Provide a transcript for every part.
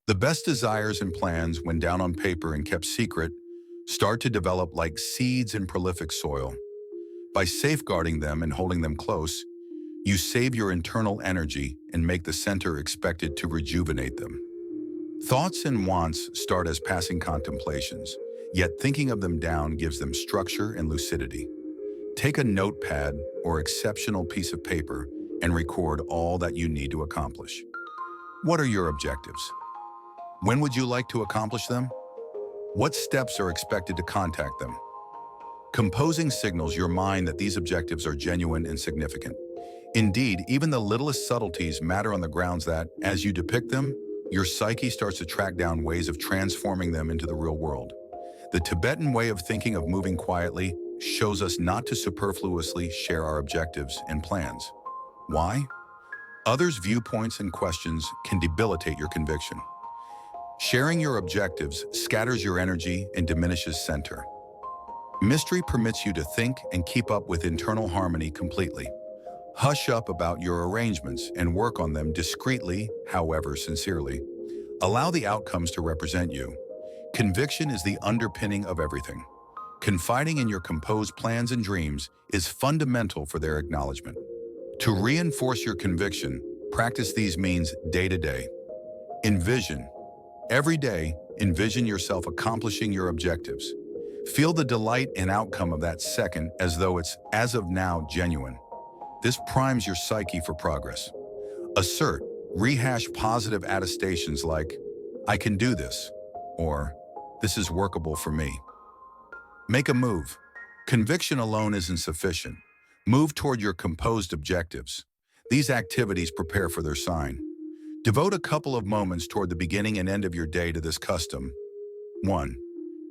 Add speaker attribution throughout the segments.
Speaker 1: The best desires and plans, when down on paper and kept secret, start to develop like seeds in prolific soil. By safeguarding them and holding them close, you save your internal energy and make the center expected to rejuvenate them. Thoughts and wants start as passing contemplations, yet thinking of them down gives them structure and lucidity. Take a notepad or exceptional piece of paper and record all that you need to accomplish. What are your objectives? When would you like to accomplish them? What steps are expected to contact them? Composing signals your mind that these objectives are genuine and significant. Indeed, even the littlest subtleties matter on the grounds that, as you depict them, your psyche starts to track down ways of transforming them into the real world. The Tibetan way of thinking of moving quietly shows us not to superfluously share our objectives and plans. Why? Others' viewpoints and questions can debilitate your conviction. Sharing your objectives scatters your energy and diminishes center. Mystery permits you to think and keep up with internal harmony completely. Hush up about your arrangements and work on them discreetly, however sincerely. Allow the outcomes to represent you. Conviction is the underpinning of everything. Confiding in your composed plans and dreams is fundamental for their acknowledgement. To reinforce your conviction, practice these means day to day. Envision. Every day, envision yourself accomplishing your objectives. Feel the delight and outcome of that second as though it's, as of now, genuine. This primes your psyche for progress. Assert, rehash positive attestations like, "I can do this," or "This is workable for me." Make a move. Conviction alone isn't sufficient. Move toward your composed objectives. These activities prepare for their sign. Devote a couple of moments toward the beginning and end of your day to this custom. 1.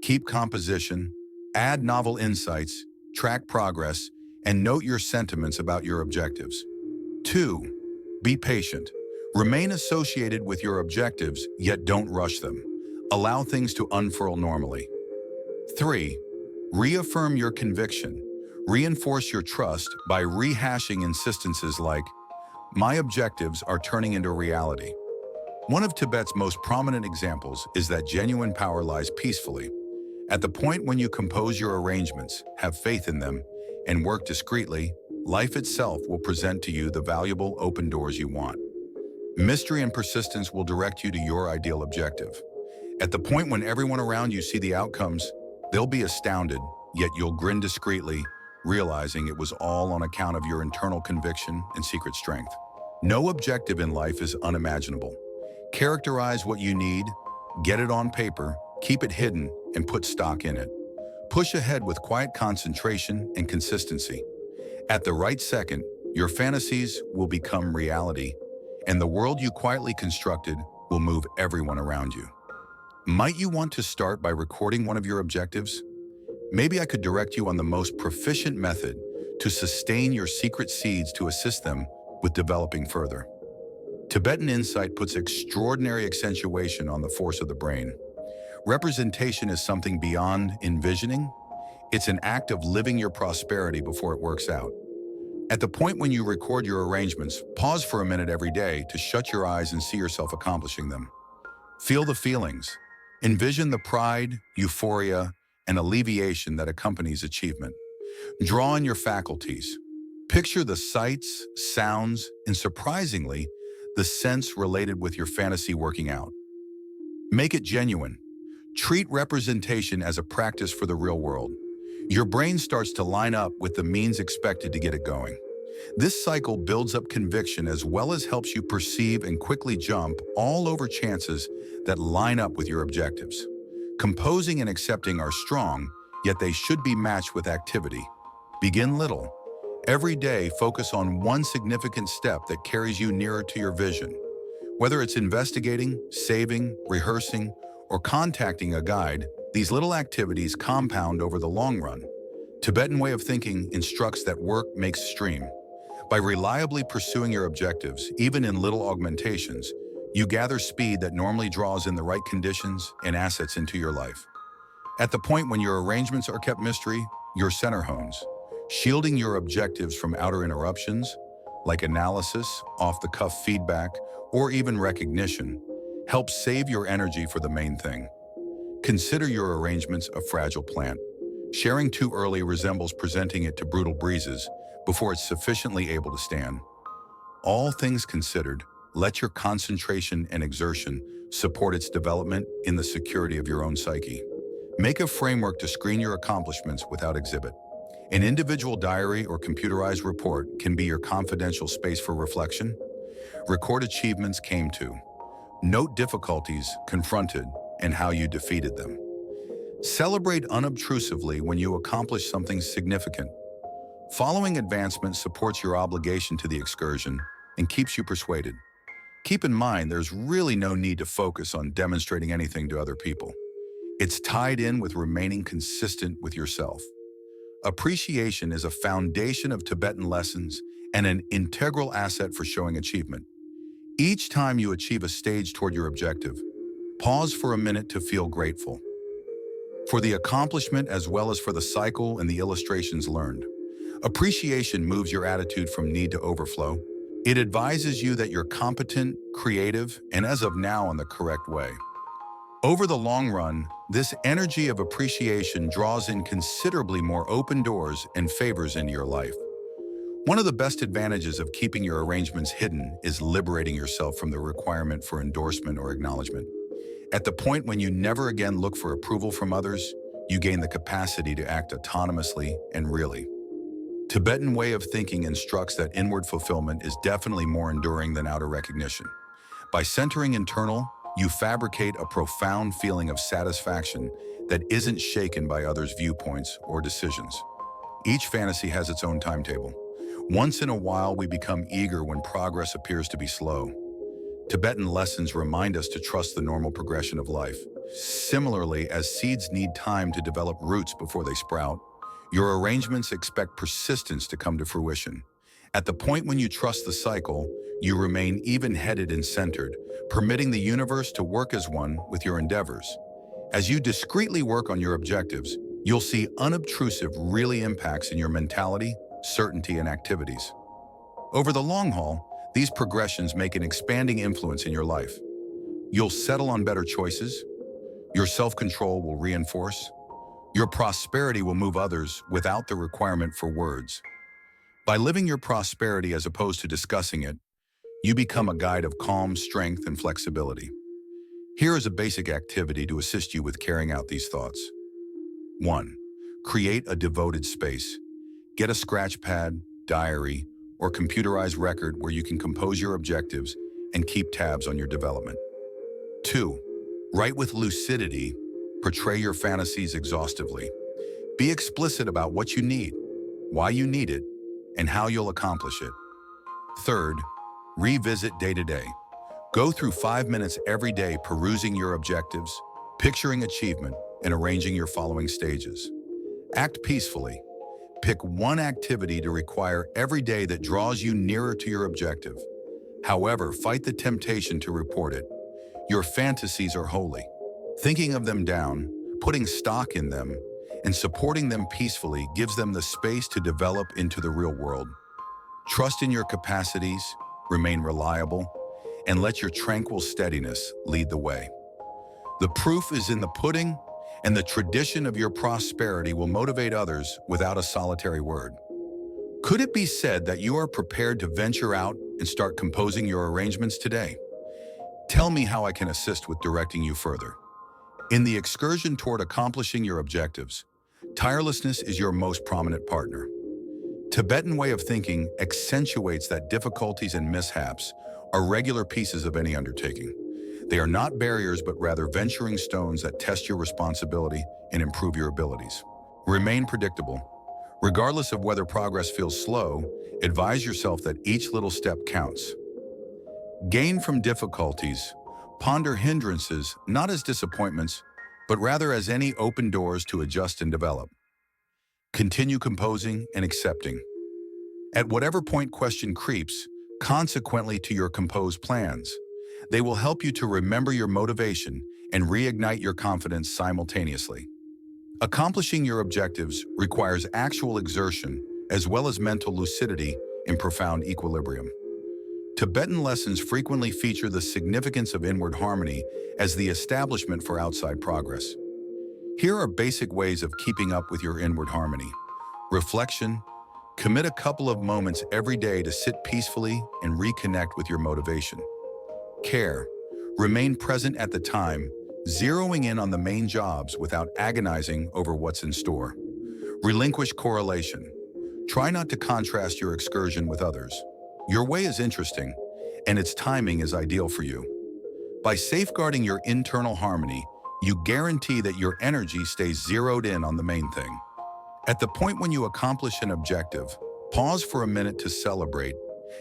Speaker 1: Keep composition, add novel insights, track progress, and note your sentiments about your objectives. 2. Be patient. Remain associated with your objectives, yet don't rush them. Allow things to unfurl normally. 3. Reaffirm your conviction. Reinforce your trust by rehashing insistences like, "My objectives are turning into reality." One of Tibet's most prominent examples is that genuine power lies peacefully. At the point when you compose your arrangements, have faith in them, and work discreetly, life itself will present to you the valuable open doors you want. Mystery and persistence will direct you to your ideal objective. At the point when everyone around you see the outcomes, they'll be astounded, yet you'll grin discreetly, realizing it was all on account of your internal conviction and secret strength. No objective in life is unimaginable. Characterize what you need, get it on paper, keep it hidden, and put stock in it. Push ahead with quiet concentration and consistency. At the right second, your fantasies will become reality, and the world you quietly constructed will move everyone around you. Might you want to start by recording one of your objectives? Maybe I could direct you on the most proficient method to sustain your secret seeds to assist them with developing further. Tibetan insight puts extraordinary accentuation on the force of the brain. Representation is something beyond envisioning. It's an act of living your prosperity before it works out. At the point when you record your arrangements, pause for a minute every day to shut your eyes and see yourself accomplishing them. Feel the feelings. Envision the pride, euphoria, and alleviation that accompanies achievement. Draw on your faculties. Picture the sights, sounds, and surprisingly, the sense related with your fantasy working out. Make it genuine. Treat representation as a practice for the real world. Your brain starts to line up with the means expected to get it going. This cycle builds up conviction as well as helps you perceive and quickly jump all over chances that line up with your objectives. Composing and accepting are strong, yet they should be matched with activity. Begin little. Every day, focus on one significant step that carries you nearer to your vision. Whether it's investigating, saving, rehearsing, or contacting a guide, these little activities compound over the long run. Tibetan way of thinking instructs that work makes stream. By reliably pursuing your objectives, even in little augmentations, you gather speed that normally draws in the right conditions and assets into your life. At the point when your arrangements are kept mystery, your center hones, shielding your objectives from outer interruptions, like analysis, off-the-cuff feedback, or even recognition. Help save your energy for the main thing. Consider your arrangements a fragile plant. Sharing too early resembles presenting it to brutal breezes before it's sufficiently able to stand. All things considered, let your concentration and exertion support its development in the security of your own psyche. Make a framework to screen your accomplishments without exhibit. An individual diary or computerized report can be your confidential space for reflection. Record achievements came to. Note difficulties confronted and how you defeated them. Celebrate unobtrusively when you accomplish something significant. Following advancement supports your obligation to the excursion and keeps you persuaded. Keep in mind, there's really no need to focus on demonstrating anything to other people. It's tied in with remaining consistent with yourself. Appreciation is a foundation of Tibetan lessons and an integral asset for showing achievement. Each time you achieve a stage toward your objective, pause for a minute to feel grateful for the accomplishment as well as for the cycle and the illustrations learned. Appreciation moves your attitude from need to overflow. It advises you that you're competent, creative, and as of now on the correct way. Over the long run, this energy of appreciation draws in considerably more open doors and favors into your life. One of the best advantages of keeping your arrangements hidden is liberating yourself from the requirement for endorsement or acknowledgement. At the point when you never again look for approval from others, you gain the capacity to act autonomously and really. Tibetan way of thinking instructs that inward fulfillment is definitely more enduring than outer recognition. By centering internal, you fabricate a profound feeling of satisfaction that isn't shaken by others' viewpoints or decisions. Each fantasy has its own timetable. Once in a while, we become eager when progress appears to be slow. Tibetan lessons remind us to trust the normal progression of life. Similarly, as seeds need time to develop roots before they sprout, your arrangements expect persistence to come to fruition. At the point when you trust the cycle, you remain even-headed and centered, permitting the universe to work as one with your endeavors. As you discreetly work on your objectives, you'll see unobtrusive really impacts in your mentality, certainty, and activities. Over the long haul, these progressions make an expanding influence in your life. You'll settle on better choices, your self-control will reinforce, your prosperity will move others without the requirement for words. By living your prosperity as opposed to discussing it, you become a guide of calm, strength, and flexibility. Here is a basic activity to assist you with carrying out these thoughts. 1. Create a devoted space. Get a scratch pad, diary, or computerized record where you can compose your objectives and keep tabs on your development. 2. Write with lucidity. Portray your fantasies exhaustively. Be explicit about what you need, why you need it, and how you'll accomplish it. 3. Revisit day to day. Go through 5 minutes every day perusing your objectives, picturing achievement, and arranging your following stages. Act peacefully. Pick one activity to require every day that draws you nearer to your objective. However, fight the temptation to report it. Your fantasies are holy. Thinking of them down, putting stock in them, and supporting them peacefully gives them the space to develop into the real world. Trust in your capacities, remain reliable, and let your tranquil steadiness lead the way. The proof is in the pudding, and the tradition of your prosperity will motivate others without a solitary word. Could it be said that you are prepared to venture out and start composing your arrangements today? Tell me how I can assist with directing you further. In the excursion toward accomplishing your objectives, tirelessness is your most prominent partner. Tibetan way of thinking accentuates that difficulties and mishaps are regular pieces of any undertaking. They are not barriers, but rather venturing stones that test your responsibility and improve your abilities. Remain predictable. Regardless of whether progress feels slow, advise yourself that each little step counts. Gain from difficulties. Ponder hindrances not as disappointments, but rather as any open doors to adjust and develop. Continue composing and accepting. At whatever point question creeps, consequently to your composed plans, they will help you to remember your motivation and reignite your confidence simultaneously. Accomplishing your objectives requires actual exertion as well as mental lucidity and profound equilibrium. Tibetan lessons frequently feature the significance of inward harmony as the establishment for outside progress. Here are basic ways of keeping up with your inward harmony. Reflection. Commit a couple of moments every day to sit peacefully and reconnect with your motivation. Care. Remain present at the time, zeroing in on the main jobs without agonizing over what's in store. Relinquish correlation. Try not to contrast your excursion with others. Your way is interesting, and its timing is ideal for you. By safeguarding your internal harmony, you guarantee that your energy stays zeroed in on the main thing. At the point when you accomplish an objective, pause for a minute to celebrate,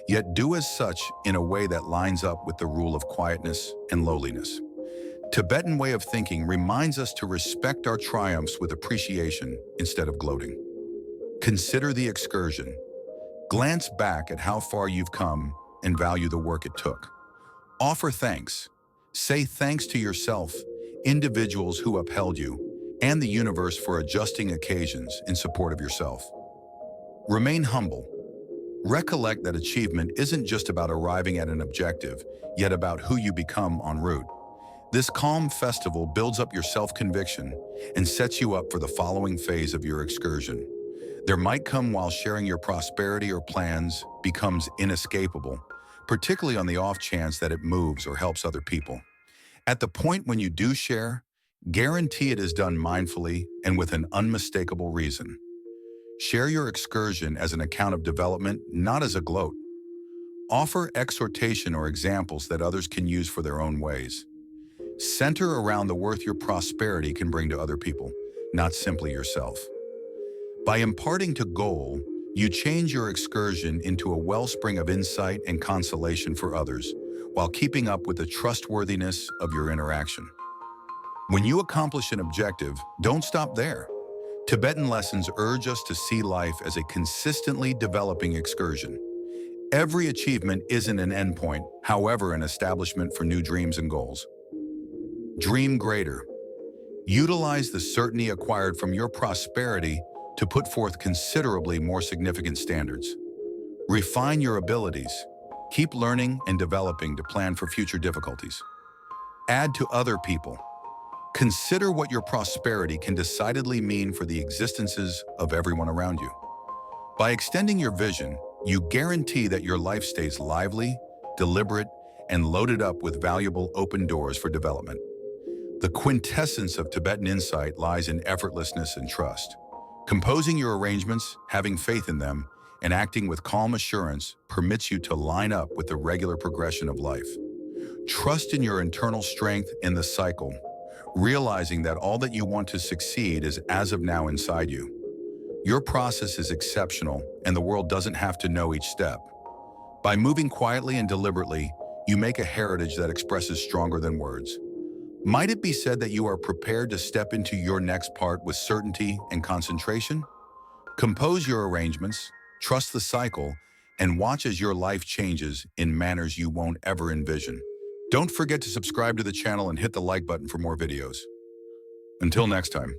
Speaker 1: yet do as such in a way that lines up with the rule of quietness and lowliness. Tibetan way of thinking reminds us to respect our triumphs with appreciation instead of gloating. Consider the excursion. Glance back at how far you've come and value the work it took. Offer thanks. Say thanks to yourself, individuals who upheld you, and the universe for adjusting occasions in support of yourself. Remain humble. Recollect that achievement isn't just about arriving at an objective, yet about who you become en route. This calm festival builds up your self-conviction and sets you up for the following phase of your excursion. There might come while sharing your prosperity or plans becomes inescapable, particularly on the off chance that it moves or helps other people. At the point when you do share, guarantee it is done mindfully and with an unmistakable reason. Share your excursion as an account of development, not as a gloat. Offer exhortation or examples that others can use for their own ways. Center around the worth your prosperity can bring to other people, not simply yourself. By imparting to goal, you change your excursion into a wellspring of insight and consolation for others, while keeping up with the trustworthiness of your interaction. When you accomplish an objective, don't stop there. Tibetan lessons urge us to see life as a consistently developing excursion. Every achievement isn't an endpoint, however, an establishment for new dreams and goals. Dream greater. Utilize the certainty acquired from your prosperity to put forth considerably more significant standards. Refine your abilities. Keep learning and developing to plan for future difficulties. Add to other people. Consider what your prosperity can decidedly mean for the existences of everyone around you. By extending your vision, you guarantee that your life stays lively, deliberate, and loaded up with valuable open doors for development. The quintessence of Tibetan insight lies in effortlessness and trust. Composing your arrangements, having faith in them, and acting with calm assurance permits you to line up with the regular progression of life. Trust in your internal strength in the cycle, realizing that all that you want to succeed is as of now inside you. Your process is exceptional, and the world doesn't have to know each step. By moving quietly and deliberately, you make a heritage that expresses stronger than words. Might it be said that you are prepared to step into your next part with certainty and concentration? Compose your arrangements, trust the cycle, and watch as your life changes in manners you won't ever envision. Don't forget to subscribe to the channel and hit the like button for more videos. Until next time.